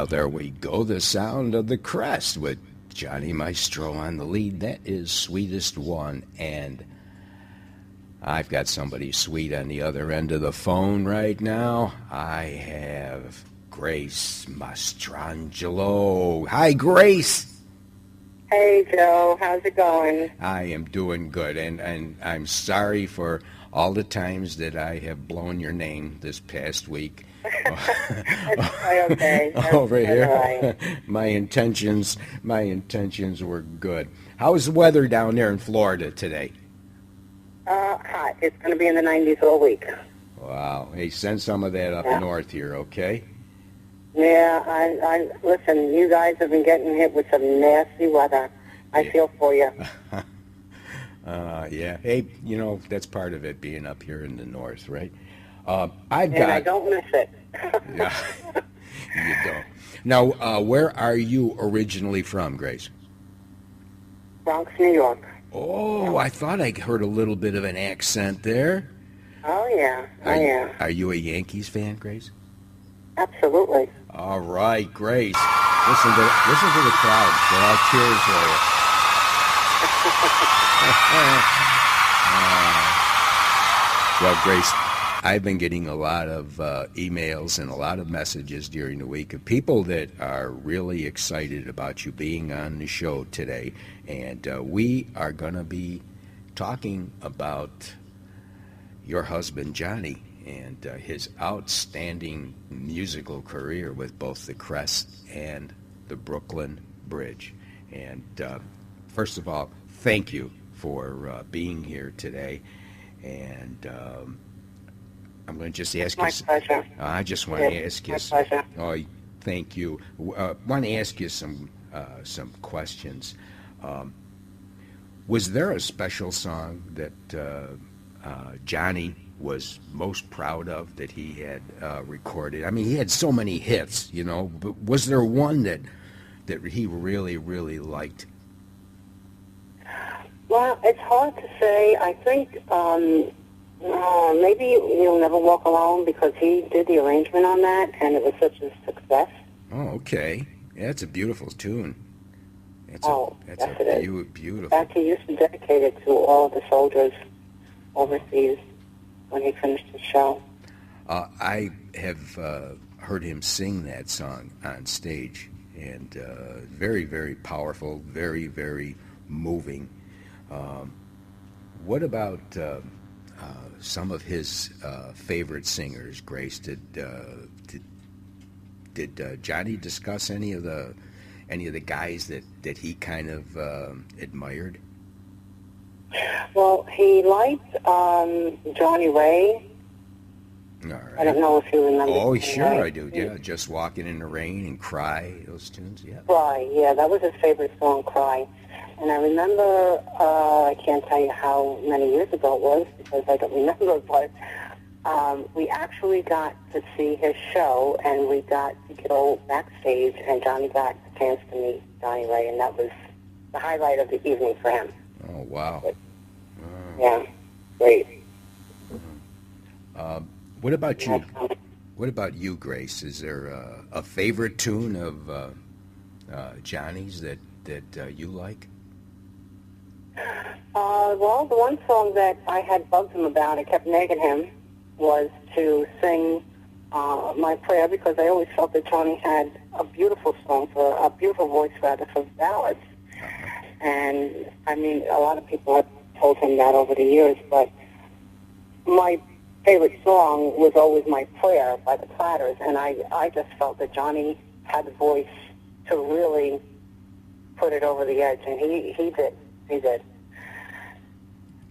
Well, there we go. The sound of the crest with Johnny Maestro on the lead. That is Sweetest One. And I've got somebody sweet on the other end of the phone right now. I have Grace Mastrangelo. Hi, Grace. Hey, Joe. How's it going? I am doing good. And I'm sorry for all the times that I have blown your name this past week. That's quite okay. Over here. Right. My intentions were good. How's the weather down there in Florida today? Hot. It's going to be in the 90s all week. Wow. Hey, send some of that up north here, okay? Yeah, I listen, you guys have been getting hit with some nasty weather. I feel for you. Yeah. Hey, you know, that's part of it, being up here in the north, right? I don't miss it. Yeah, you don't. Now, where are you originally from, Grace? Bronx, New York. Oh, I thought I heard a little bit of an accent there. Oh, yeah. Are you a Yankees fan, Grace? Absolutely. All right, Grace. Listen to the crowd. They're all cheers for you. Well, Grace, I've been getting a lot of emails and a lot of messages during the week of people that are really excited about you being on the show today. And we are going to be talking about your husband, Johnny, and his outstanding musical career with both the Crest and the Brooklyn Bridge. And first of all, thank you for being here today. And I'm going to just ask you. My pleasure. I just want to ask you. My pleasure. Oh, thank you. Want to ask you some questions. Was there a special song that Johnny was most proud of that he had recorded? I mean, he had so many hits, you know. But was there one that he really, really liked? Well, it's hard to say. I think maybe You'll Never Walk Alone, because he did the arrangement on that, and it was such a success. Oh, okay. Yeah, it's a beautiful tune. It's beautiful. In fact, he used to dedicate it to all the soldiers overseas when he finished the show. I have heard him sing that song on stage, and very, very powerful, very, very moving. What about some of his favorite singers, Grace? Did Johnny discuss any of the guys that he kind of admired? Well, he liked Johnny Ray. All right. I don't know if you remember. Oh, sure I do. Yeah, Just Walking in the Rain and Cry, those tunes. Yeah. Cry. Yeah, that was his favorite song, Cry. And I remember, I can't tell you how many years ago it was because I don't remember, but we actually got to see his show, and we got to go backstage, and Johnny got a chance to meet Johnny Ray, and that was the highlight of the evening for him. Oh, wow. But, yeah, great. What about you? What about you, Grace? Is there a favorite tune of Johnny's that you like? Well, the one song that I had bugged him about, I kept nagging him, was to sing My Prayer, because I always felt that Johnny had a beautiful voice for ballads. And, I mean, a lot of people have told him that over the years, but my favorite song was always My Prayer by the Platters, and I just felt that Johnny had the voice to really put it over the edge, and he did.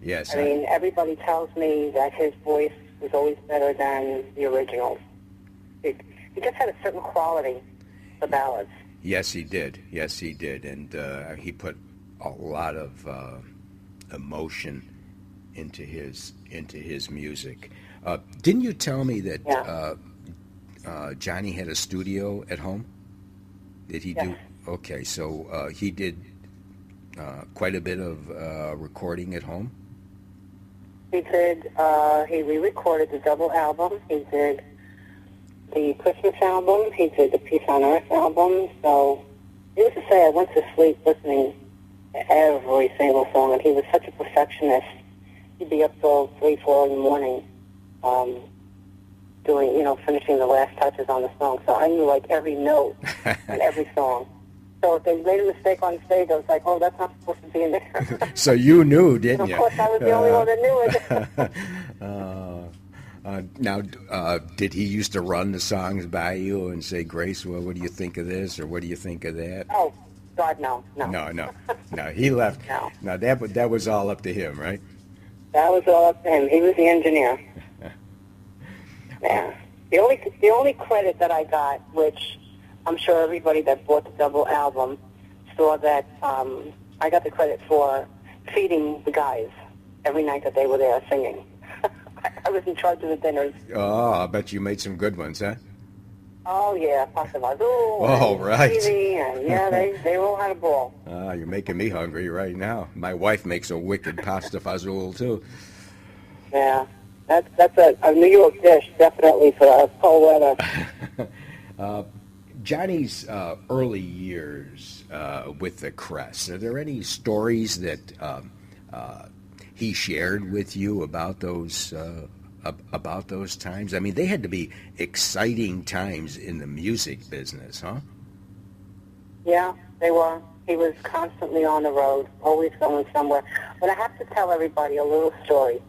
Yes. I mean, everybody tells me that his voice was always better than the originals. He just had a certain quality for ballads. Yes, he did. And he put a lot of emotion into his music. Didn't you tell me that Johnny had a studio at home? Did he do? Okay, so he did quite a bit of recording at home? He did. He re-recorded the double album. He did the Christmas album. He did the Peace on Earth album. So, needless to say, I went to sleep listening to every single song, and he was such a perfectionist. He'd be up till 3, 4 in the morning, doing, finishing the last touches on the song. So I knew like every note and every song. So if they made a mistake on stage, I was like, oh, that's not supposed to be in there. So you knew, didn't you? Of course, I was the only one that knew it. Now, did he used to run the songs by you and say, Grace, well, what do you think of this, or what do you think of that? Oh, God, no. No, he left. No. Now, that was all up to him, right? That was all up to him. He was the engineer. Yeah. The only credit that I got, which I'm sure everybody that bought the double album saw that I got the credit for feeding the guys every night that they were there singing. I was in charge of the dinners. Oh, I bet you made some good ones, huh? Oh, yeah, pasta vazul. Oh, right. And yeah, they all had a ball. You're making me hungry right now. My wife makes a wicked pasta fazool, too. Yeah, that's a New York dish, definitely, for cold weather. Johnny's early years with the Crest, are there any stories that he shared with you about those times? I mean, they had to be exciting times in the music business, huh? Yeah, they were. He was constantly on the road, always going somewhere. But I have to tell everybody a little story.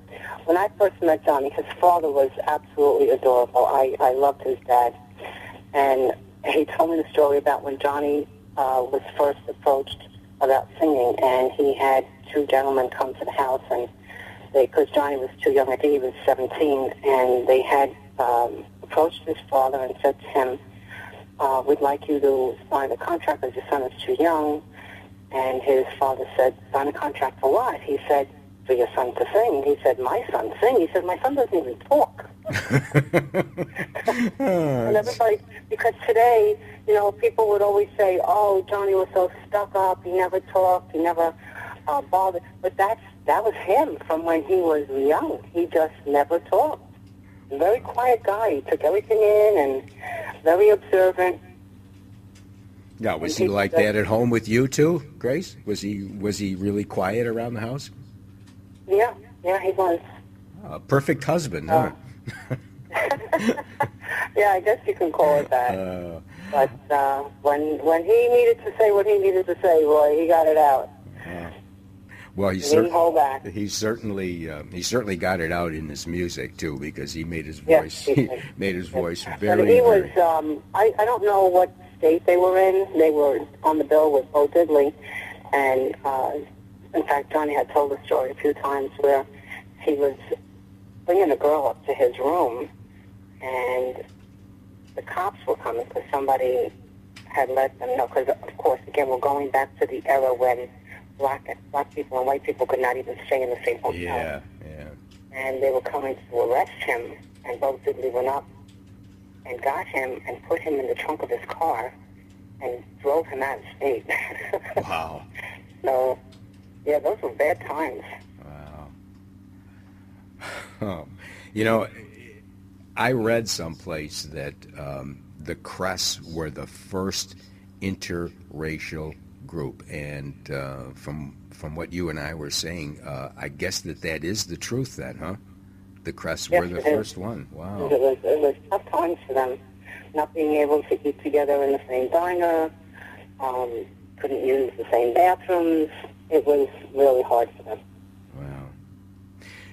When I first met Johnny, his father was absolutely adorable. I loved his dad. And he told me the story about when Johnny was first approached about singing, and he had 2 gentlemen come to the house, and because Johnny was too young, I think he was 17, and they had approached his father and said to him, we'd like you to sign a contract because your son is too young. And his father said, sign a contract for what? He said, for your son to sing. He said, my son sing? He said, my son doesn't even talk. And everybody, because today, people would always say, oh, Johnny was so stuck up, he never talked, he never bothered. But that was him from when he was young. He just never talked. A very quiet guy. He took everything in and very observant. Yeah, was he like that at home with you too, Grace? Was he really quiet around the house? Yeah, he was. Perfect husband, huh? Yeah, I guess you can call it that. But when he needed to say what he needed to say, boy, he got it out. Well, he didn't hold back. He certainly got it out in his music too, because he made his voice voice very. But he was. I don't know what state they were in. They were on the bill with Bo Diddley, and in fact, Johnny had told the story a few times where he was bringing a girl up to his room, and the cops were coming because somebody had let them know. Because of course, again, we're going back to the era when black people and white people could not even stay in the same hotel. Yeah. And they were coming to arrest him, and Bo Diddley went up and got him and put him in the trunk of his car and drove him out of state. Wow. So, yeah, those were bad times. Wow. I read someplace that the Cress were the first interracial group, and from what you and I were saying, I guess that is the truth then, huh? The Cress were the first one. Wow. It was tough times for them, not being able to eat together in the same diner, couldn't use the same bathrooms. It was really hard for them. Wow.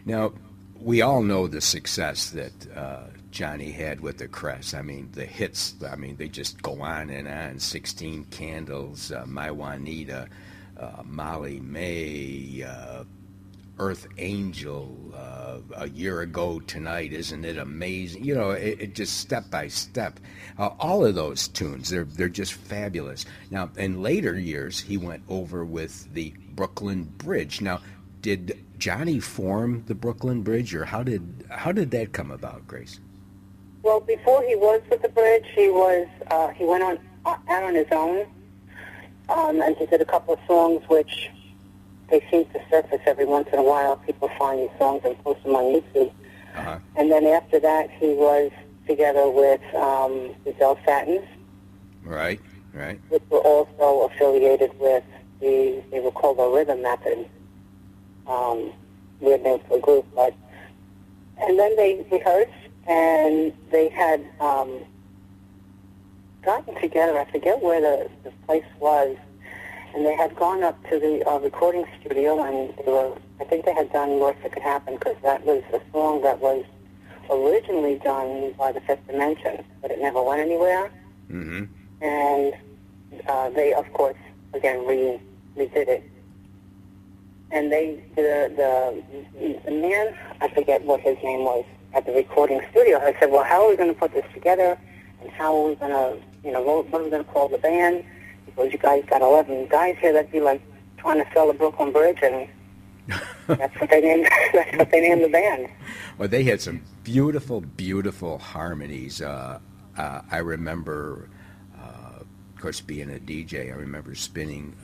Now, we all know the success that Johnny had with the Crest. I mean, the hits, they just go on and on. 16 Candles, My Juanita, Molly May, Earth Angel, A Year Ago Tonight, Isn't It Amazing? It just step by step. All of those tunes, they're just fabulous. Now, in later years, he went over with the Brooklyn Bridge. Now, did Johnny form the Brooklyn Bridge, or how did that come about, Grace? Well, before he was with the Bridge, he went out on his own, and he did a couple of songs which they seem to surface every once in a while. People find these songs and post them on YouTube. Uh-huh. And then after that, he was together with the Del Satins, Right. which were also affiliated with they were called the Rhythm Method. Weird name for a group, and then they rehearsed, and they had gotten together. I forget where the place was, and they had gone up to the recording studio, and I think they had done Worst That Could Happen, because that was a song that was originally done by the Fifth Dimension, but it never went anywhere. Mm-hmm. And they, of course, again redid it. And the man, I forget what his name was, at the recording studio, I said, well, how are we going to put this together? And how are we going to, what are we going to call the band? Because you guys got 11 guys here, that'd be like trying to sell the Brooklyn Bridge, and that's what they named the band. Well, they had some beautiful, beautiful harmonies. I remember, of course, being a DJ, I remember spinning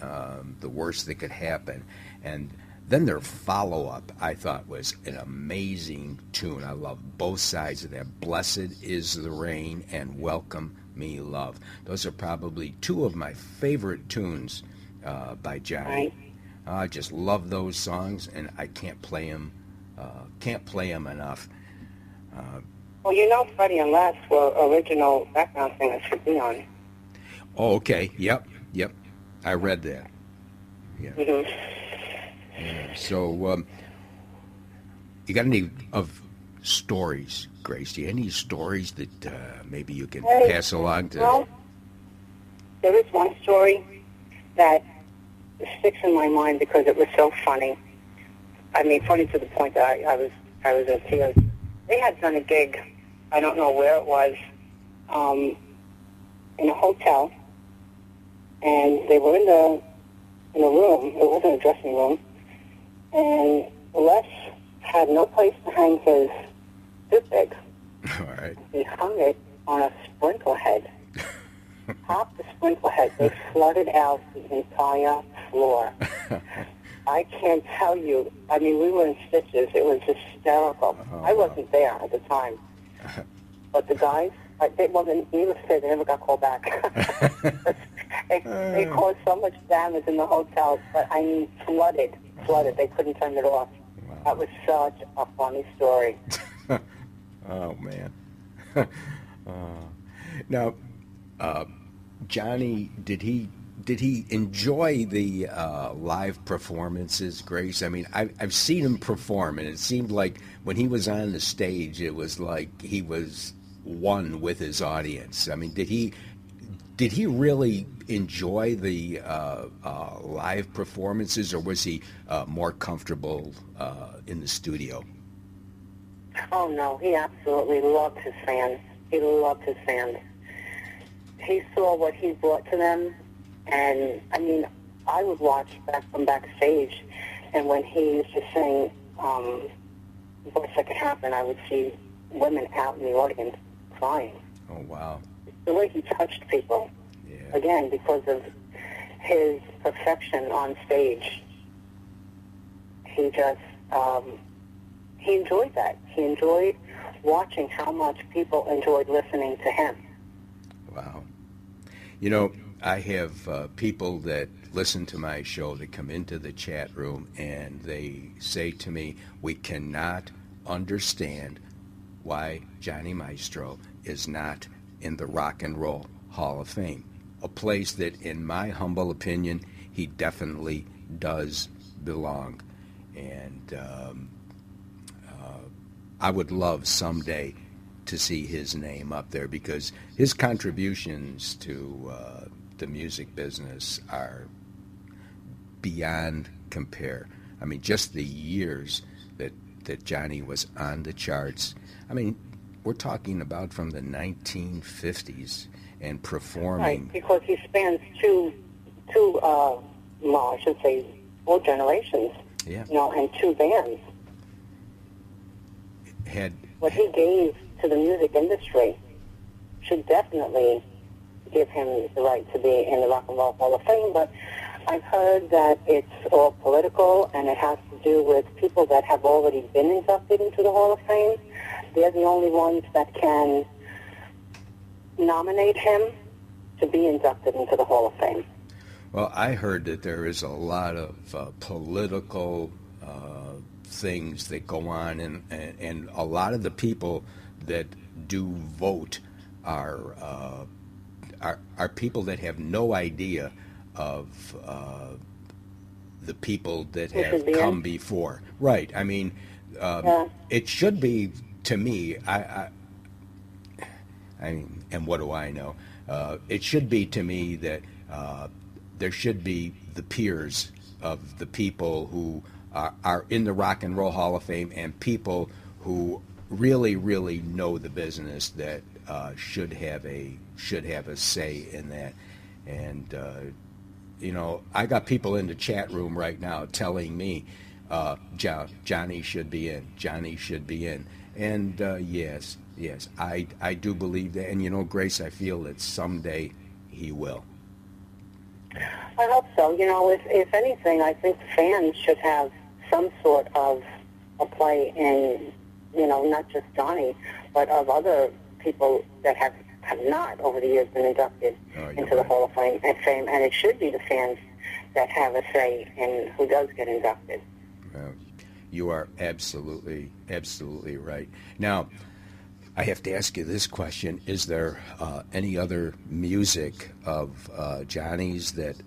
The Worst That Could Happen. And then their follow-up, I thought, was an amazing tune. I love both sides of that. Blessed is the Rain and Welcome Me Love. Those are probably two of my favorite tunes by Johnny. Right. I just love those songs, and I can't play them enough. Well, Freddie and Les were original background singers for Dion. Oh, okay. Yep. I read that. Yeah. Mm-hmm. Yeah. So, you got any stories, Grace? Do you have any stories that maybe you can pass along to? Well, there is one story that sticks in my mind because it was so funny. I mean, funny to the point that I was in tears. They had done a gig, I don't know where it was, in a hotel, and they were in a room. It wasn't a dressing room, and Les had no place to hang his toothpick. All right. He hung it on a sprinkler head. Top the sprinkler head. They flooded out the entire floor. I can't tell you. I mean, we were in stitches. It was hysterical. Oh, I wasn't there at the time. But the guys, needless to say, they never got called back. They caused so much damage in the hotel, but I mean, flooded. They couldn't turn it off. Wow. That was such a funny story. Oh, man. Now, Johnny, did he enjoy the live performances, Grace? I mean, I've seen him perform, and it seemed like when he was on the stage, it was like he was one with his audience. I mean, did he really enjoy the live performances, or was he more comfortable in the studio? Oh, no, he absolutely loved his fans. He loved his fans. He saw what he brought to them, and, I mean, I would watch from backstage, and when he used to sing Worst That Could Happen, I would see women out in the audience crying. Oh, wow. The way he touched people, Yeah. again, because of his perfection on stage, he just, he enjoyed that. He enjoyed watching how much people enjoyed listening to him. Wow. I have people that listen to my show that come into the chat room, and they say to me, we cannot understand why Johnny Maestro is not in the Rock and Roll Hall of Fame, a place that, in my humble opinion, he definitely does belong. And I would love someday to see his name up there, because his contributions to the music business are beyond compare. I mean, just the years that Johnny was on the charts. I mean, we're talking about from the 1950s and performing. Right, because he spans I should say 4 generations. Yeah. And 2 bands. What he gave to the music industry should definitely give him the right to be in the Rock and Roll Hall of Fame, but I've heard that it's all political, and it has to do with people that have already been inducted into the Hall of Fame. They're the only ones that can nominate him to be inducted into the Hall of Fame. Well, I heard that there is a lot of political things that go on, and a lot of the people that do vote are people that have no idea of the people that have come before. Right. I mean, it should be, to me, I mean, and what do I know? It should be to me that there should be the peers of the people who are in the Rock and Roll Hall of Fame, and people who really, really know the business that should have a say in that. And you know, I got people in the chat room right now telling me Johnny should be in. Johnny should be in. And yes, I do believe that. And you know, Grace, I feel that someday he will. I hope so. You know, if anything, I think fans should have some sort of a play in, you know, not just Johnny, but of other people that have not over the years been inducted into the Hall of Fame. And it should be the fans that have a say in who does get inducted. You are absolutely right. Now, I have to ask you this question. Is there any other music of Johnny's that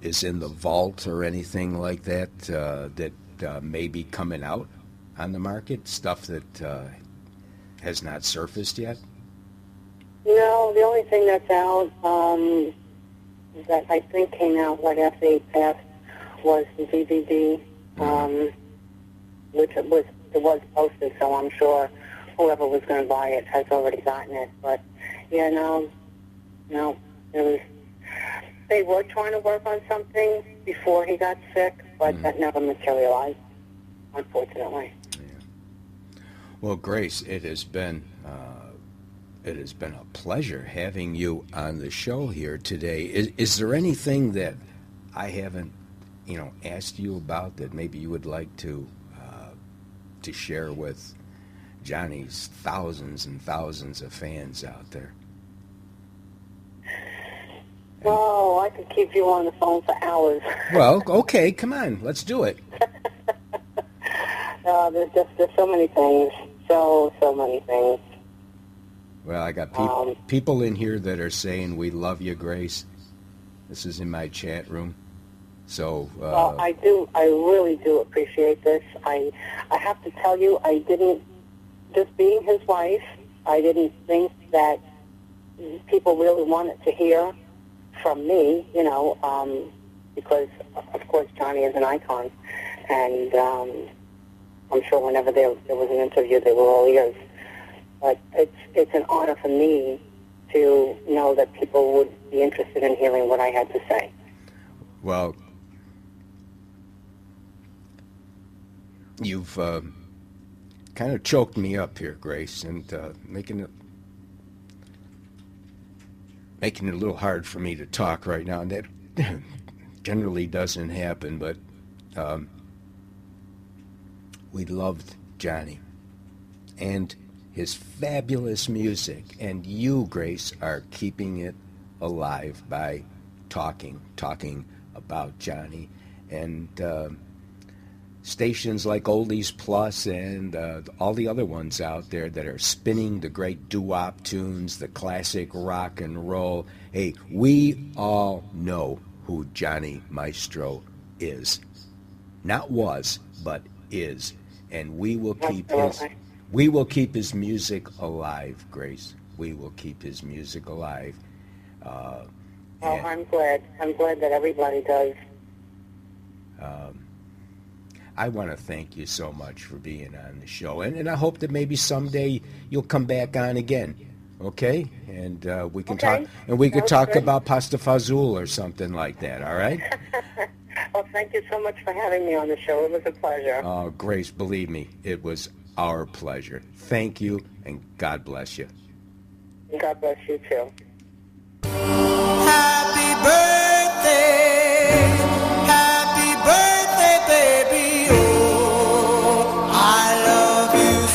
is in the vault or anything like that that may be coming out on the market? Stuff that has not surfaced yet? No, the only thing that's out that I think came out right after he passed was the DVD, which it was posted, so I'm sure whoever was going to buy it has already gotten it. But yeah, no, they were trying to work on something before he got sick, but that never materialized, unfortunately. Yeah. Well, Grace, it has been a pleasure having you on the show here today. Is there anything that I haven't, asked you about that maybe you would like to share with Johnny's thousands and thousands of fans out there? Oh, I could keep you on the phone for hours. Well, okay, come on, let's do it. There's so many things, so many things. Well, I got people in here that are saying we love you, Grace. This is in my chat room. So well, I really do appreciate this. I have to tell you, I didn't, just being his wife, I didn't think that people really wanted to hear from me, because of course Johnny is an icon, and I'm sure whenever there was an interview, they were all ears. But it's an honor for me to know that people would be interested in hearing what I had to say. Well, you've kind of choked me up here, Grace, and making it a little hard for me to talk right now. And that generally doesn't happen, but we loved Johnny and his fabulous music, and you, Grace, are keeping it alive by talking about Johnny, and stations like Oldies Plus and all the other ones out there that are spinning the great doo-wop tunes, the classic rock and roll. Hey, we all know who Johnny Maestro is. Not was, but is. And we will keep his music alive, Grace. We will keep his music alive. I'm glad. I'm glad that everybody does. I want to thank you so much for being on the show, and I hope that maybe someday you'll come back on again, okay? And we can talk, and we could talk about Pasta Fazool or something like that. All right? Well, thank you so much for having me on the show. It was a pleasure. Oh, Grace, believe me, it was our pleasure. Thank you, and God bless you. God bless you too. Happy birthday, baby. Oh, I love you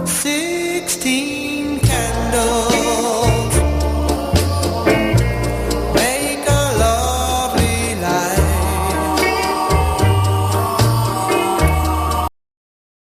so. 16.